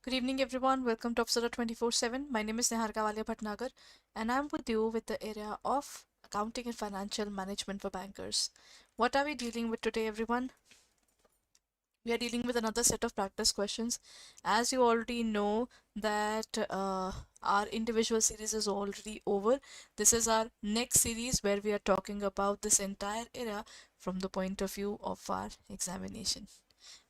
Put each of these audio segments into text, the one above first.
Good evening, everyone. Welcome to Upsala 24/7. My name is Neharika Walia Bhatnagar, and I'm with you with the area of accounting and financial management for bankers. What are we dealing with today, everyone? We are dealing with another set of practice questions. As you already know, that our individual series is already over. This is our next series where we are talking about this entire era from the point of view of our examination.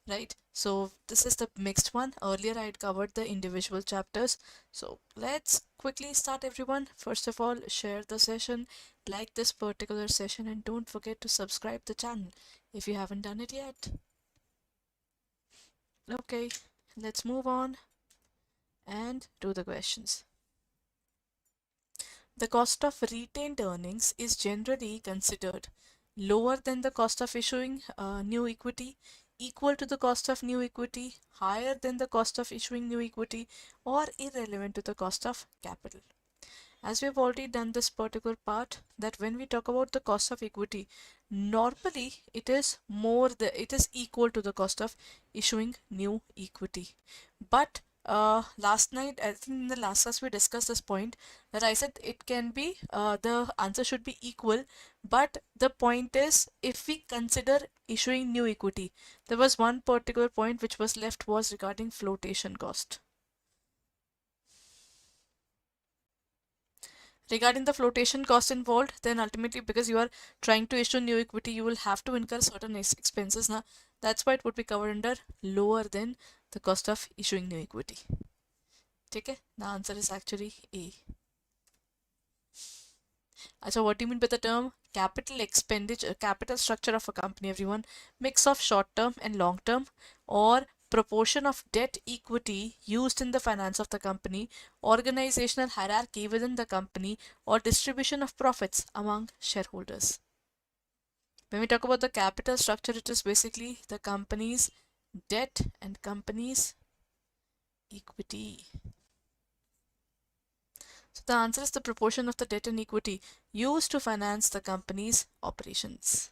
Right, so this is the mixed one. Earlier I had covered the individual chapters, so let's quickly start, everyone. First of all, share the session, like this particular session, and don't forget to subscribe the channel if you haven't done it yet. Okay, let's move on and do the questions. The cost of retained earnings is generally considered lower than the cost of issuing new equity, equal to the cost of new equity, higher than the cost of issuing new equity, or irrelevant to the cost of capital. As we have already done this particular part, that when we talk about the cost of equity, normally it is it is equal to the cost of issuing new equity. But last night, I think in the last class we discussed this point, that I said it can be the answer should be equal, but the point is, if we consider issuing new equity, there was one particular point which was left, was regarding flotation cost. Regarding the flotation cost involved, then ultimately, because you are trying to issue new equity, you will have to incur certain expenses now. That's why it would be covered under lower than the cost of issuing new equity. Okay, the answer is actually A. So what do you mean by the term capital expenditure, capital structure of a company, everyone? Mix of short term and long term, or proportion of debt equity used in the finance of the company, organizational hierarchy within the company, or distribution of profits among shareholders. When we talk about the capital structure, it is basically the company's debt and company's equity. So the answer is the proportion of the debt and equity used to finance the company's operations.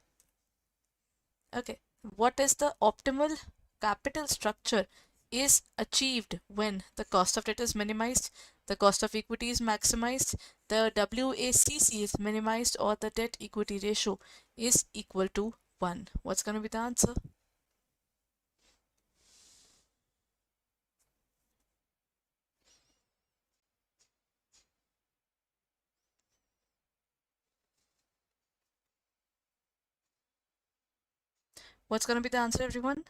Okay, what is the optimal capital structure is achieved when the cost of debt is minimized, the cost of equity is maximized, the WACC is minimized, or the debt equity ratio is equal to 1. What's going to be the answer? What's going to be the answer, everyone?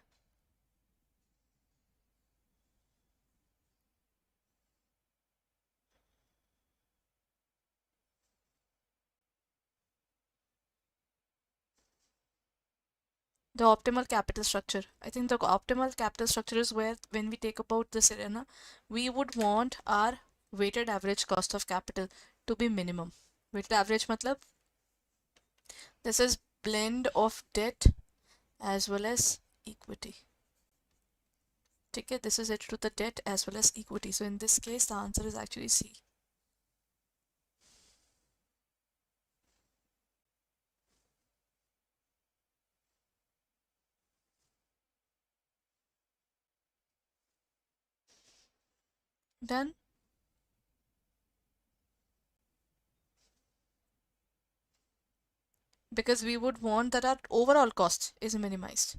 The optimal capital structure. I think the optimal capital structure is where, when we take about this arena, we would want our weighted average cost of capital to be minimum. Weighted average matlab, this is blend of debt as well as equity. Okay, this is it to the debt as well as equity. So in this case, the answer is actually C. Done? Because we would want that our overall cost is minimized.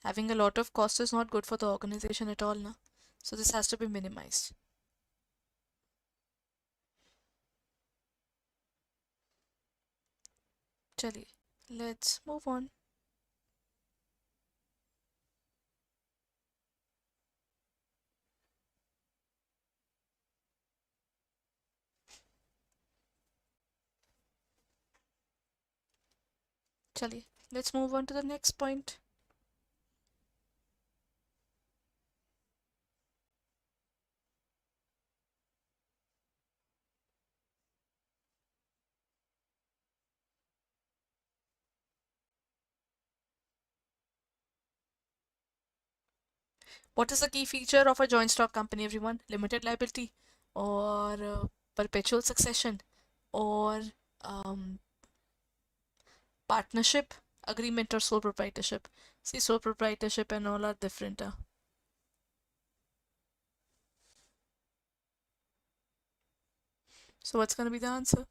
Having a lot of cost is not good for the organization at all, na? So this has to be minimized. Chaliye, let's move on. Chaliye, let's move on to the next point. What is the key feature of a joint stock company, everyone? Limited liability, or perpetual succession, or partnership, agreement, or sole proprietorship? See, sole proprietorship and all are different. So what's going to be the answer?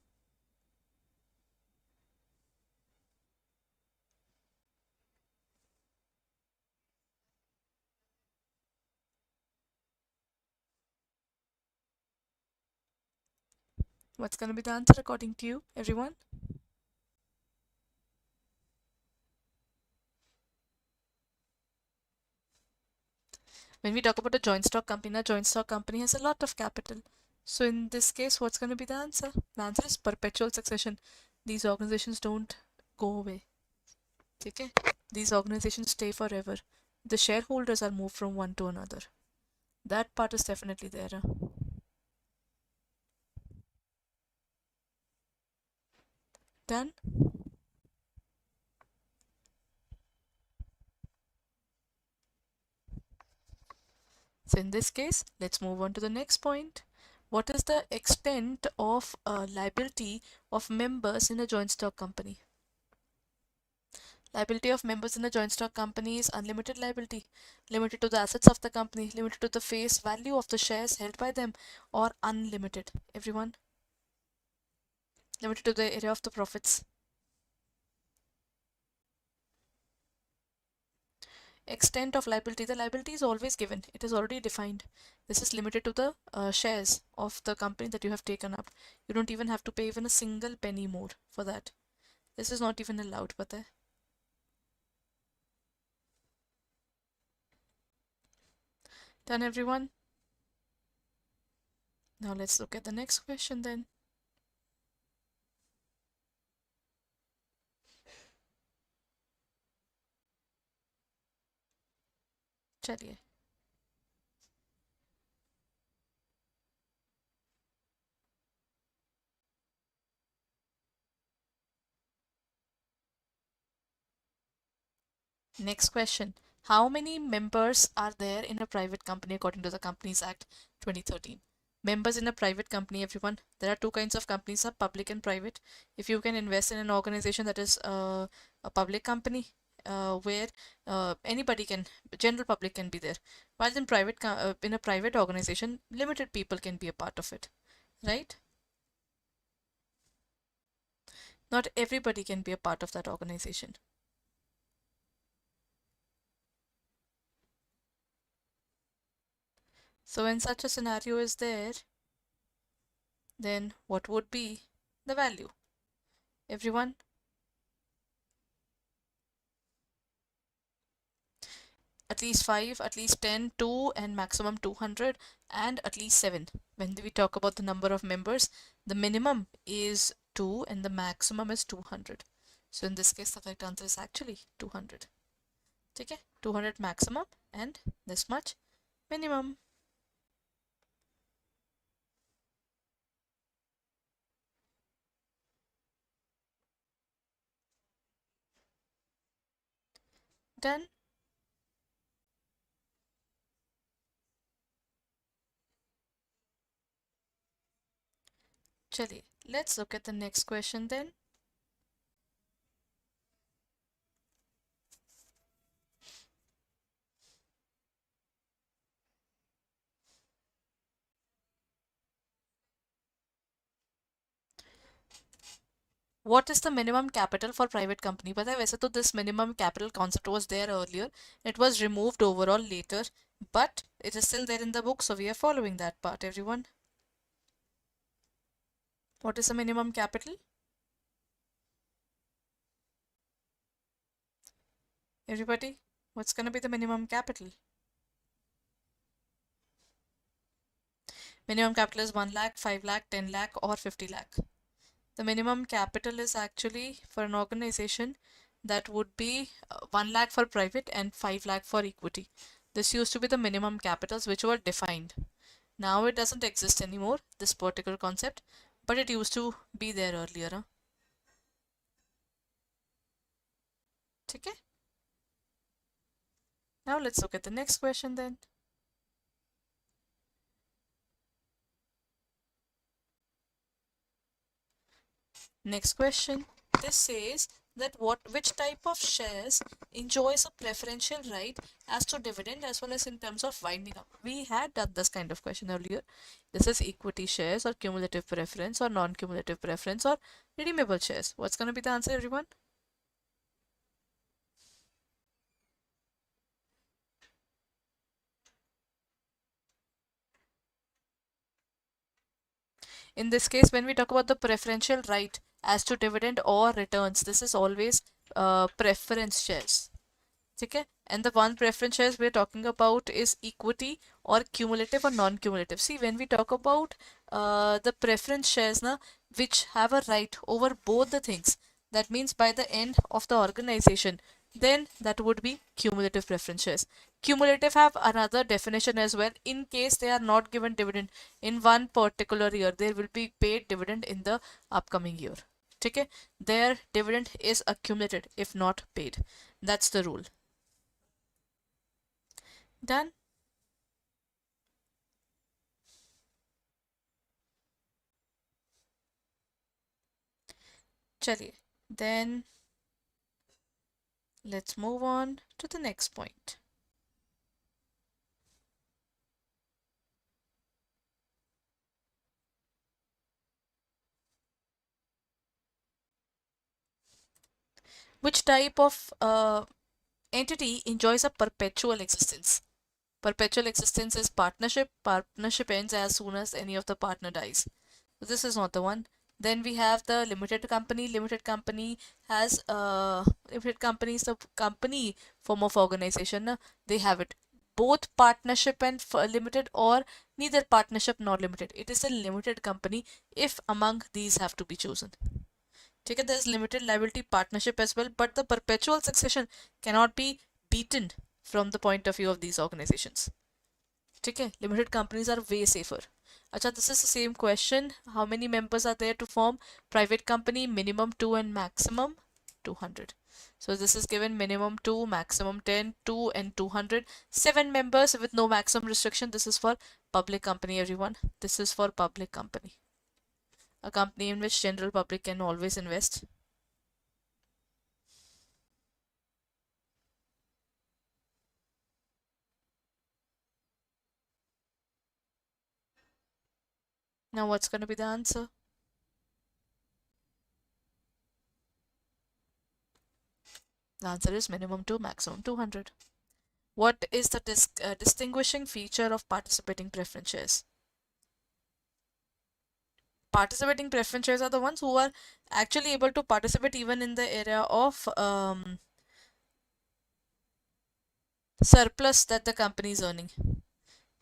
What's going to be the answer according to you, everyone? When we talk about a joint stock company has a lot of capital. So in this case, what's going to be the answer? The answer is perpetual succession. These organizations don't go away. Okay? These organizations stay forever. The shareholders are moved from one to another. That part is definitely there. Done? So in this case, let's move on to the next point. What is the extent of liability of members in a joint stock company? Liability of members in a joint stock company is unlimited liability, limited to the assets of the company, limited to the face value of the shares held by them, or unlimited. Everyone? Limited to the area of the profits. Extent of liability. The liability is always given. It is already defined. This is limited to the shares of the company that you have taken up. You don't even have to pay even a single penny more for that. This is not even allowed, pata hai? Done, everyone? Now let's look at the next question then. चलिए. Next question. How many members are there in a private company according to the Companies Act 2013? Members in a private company, everyone. There are two kinds of companies, public and private. If you can invest in an organization that is a public company, where anybody can, general public can be there. While in a private organization, limited people can be a part of it, right? Not everybody can be a part of that organization. So when such a scenario is there, then what would be the value? Everyone? At least 5, at least 10, 2, and maximum 200, and at least 7. When we talk about the number of members, the minimum is 2 and the maximum is 200. So in this case, the correct answer is actually 200. Okay? 200 maximum and this much minimum. Done? Chaliye, let's look at the next question then. What is the minimum capital for private company? पता है वैसे तो this minimum capital concept was there earlier. It was removed overall later, but it is still there in the book, so we are following that part, everyone. What is the minimum capital? Everybody, what's going to be the minimum capital? Minimum capital is 1 lakh, 5 lakh, 10 lakh, or 50 lakh. The minimum capital is actually for an organization that would be 1 lakh for private and 5 lakh for equity. This used to be the minimum capitals which were defined. Now it doesn't exist anymore, this particular concept, but it used to be there earlier. Huh? Okay? Now let's look at the next question then. Next question. This says that which type of shares enjoys a preferential right as to dividend as well as in terms of winding up. We had done this kind of question earlier. This is equity shares or cumulative preference or non-cumulative preference or redeemable shares. What's going to be the answer, everyone? In this case, when we talk about the preferential right as to dividend or returns, this is always preference shares. Okay, and the one preference shares we're talking about is equity or cumulative or non-cumulative. See, when we talk about the preference shares na, which have a right over both the things, that means by the end of the organization, then that would be cumulative preference shares. Cumulative have another definition as well. In case they are not given dividend in one particular year, there will be paid dividend in the upcoming year. Okay, their dividend is accumulated if not paid. That's the rule. Done. चलिए, then let's move on to the next point. Which type of entity enjoys a perpetual existence? Perpetual existence is partnership. Partnership ends as soon as any of the partner dies. So this is not the one. Then we have the limited company. Limited company has limited company is the company form of organization. They have it both partnership and limited or neither partnership nor limited. It is a limited company if among these have to be chosen. Okay, there's limited liability partnership as well, but the perpetual succession cannot be beaten from the point of view of these organizations. Okay, limited companies are way safer. Acha, this is the same question. How many members are there to form private company? Minimum 2 and maximum 200. So this is given minimum 2, maximum 10, 2 and 200. 7 members with no maximum restriction. This is for public company, everyone. This is for public company. A company in which general public can always invest. Now what's going to be the answer? The answer is minimum 2, maximum 200. What is the distinguishing feature of participating preference shares? Participating preference shares are the ones who are actually able to participate even in the area of surplus that the company is earning.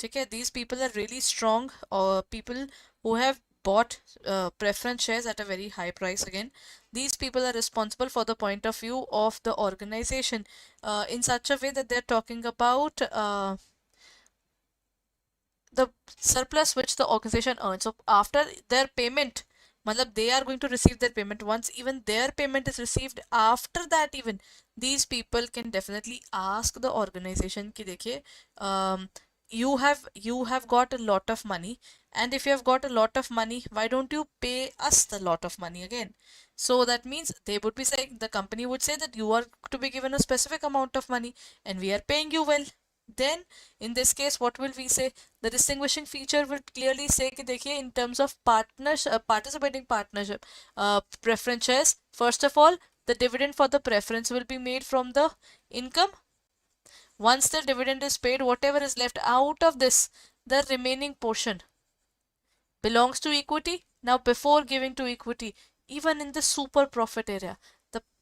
Okay, these people are really strong or people who have bought preference shares at a very high price again. These people are responsible for the point of view of the organization in such a way that they're talking about the surplus which the organization earns. So after their payment, matlab they are going to receive their payment. Once even their payment is received, after that even these people can definitely ask the organization ki dekhiye, you have got a lot of money, and if you have got a lot of money, why don't you pay us the lot of money again? So that means they would be saying, the company would say that you are to be given a specific amount of money and we are paying you well. Then in this case, what will we say? The distinguishing feature will clearly say कि देखिए in terms of participating partnership preference shares, first of all, the dividend for the preference will be made from the income. Once the dividend is paid, whatever is left out of this, the remaining portion belongs to equity. Now, before giving to equity, even in the super profit area,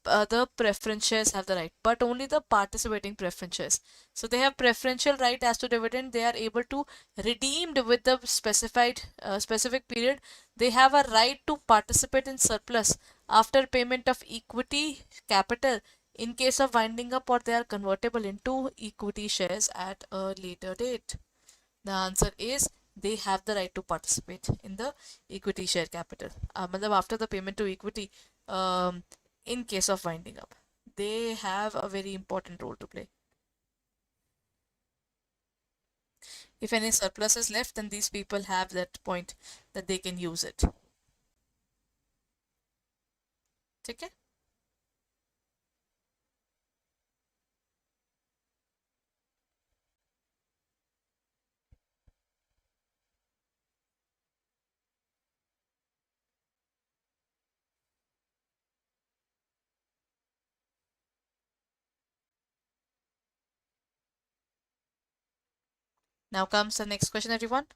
the preference shares have the right, but only the participating preference shares. So they have preferential right as to dividend. They are able to redeemed with the specified specific period. They have a right to participate in surplus after payment of equity capital in case of winding up, or they are convertible into equity shares at a later date. The answer is they have the right to participate in the equity share capital. मतलब after the payment to equity, in case of winding up, they have a very important role to play. If any surplus is left, then these people have that point that they can use it. Okay? Now comes the next question, everyone.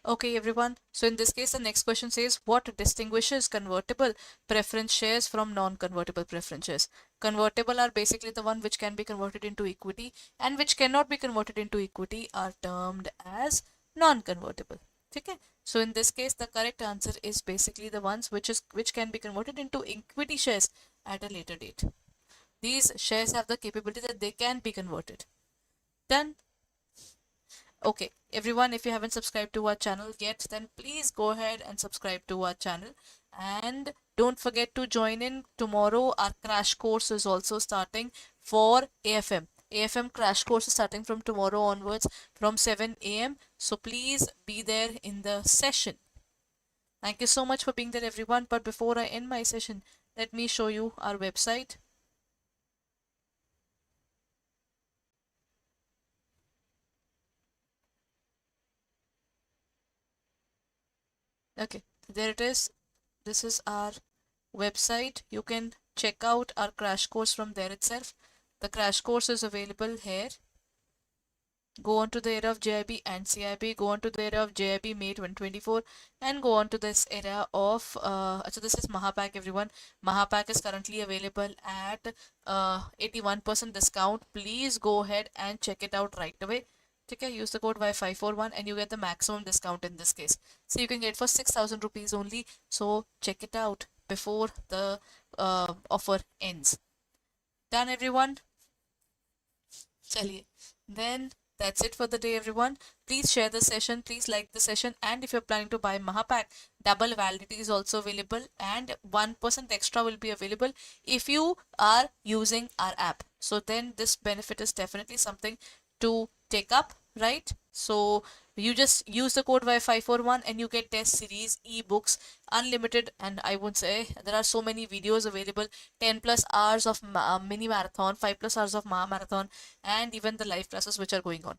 Okay, everyone. So in this case, the next question says, what distinguishes convertible preference shares from non-convertible preference shares? Convertible are basically the one which can be converted into equity, and which cannot be converted into equity are termed as non-convertible. Okay. So in this case, the correct answer is basically the ones which can be converted into equity shares at a later date. These shares have the capability that they can be converted. Done. Okay, everyone, if you haven't subscribed to our channel yet, then please go ahead and subscribe to our channel. And don't forget to join in tomorrow. Our crash course is also starting for AFM. AFM crash course is starting from tomorrow onwards from 7 a.m. So please be there in the session. Thank you so much for being there, everyone. But before I end my session, let me show you our website. Okay, there it is. This is our website. You can check out our crash course from there itself. The crash course is available here. Go on to the era of JIB and CIB, go on to the era of JIB May 2024, and go on to this era of, so this is Mahapack, everyone. Mahapack is currently available at 81% discount. Please go ahead and check it out right away. Okay, use the code Y541 and you get the maximum discount in this case. So you can get for 6,000 rupees only. So check it out before the offer ends. Done, everyone? Chaliye. Then that's it for the day, everyone. Please share the session, please like the session, and if you're planning to buy Mahapack, double validity is also available, and 1% extra will be available if you are using our app. So then this benefit is definitely something to take up, right? So you just use the code Y541 and you get test series, ebooks, unlimited, and I would say there are so many videos available, 10 plus hours of mini marathon, 5 plus hours of marathon, and even the live classes which are going on.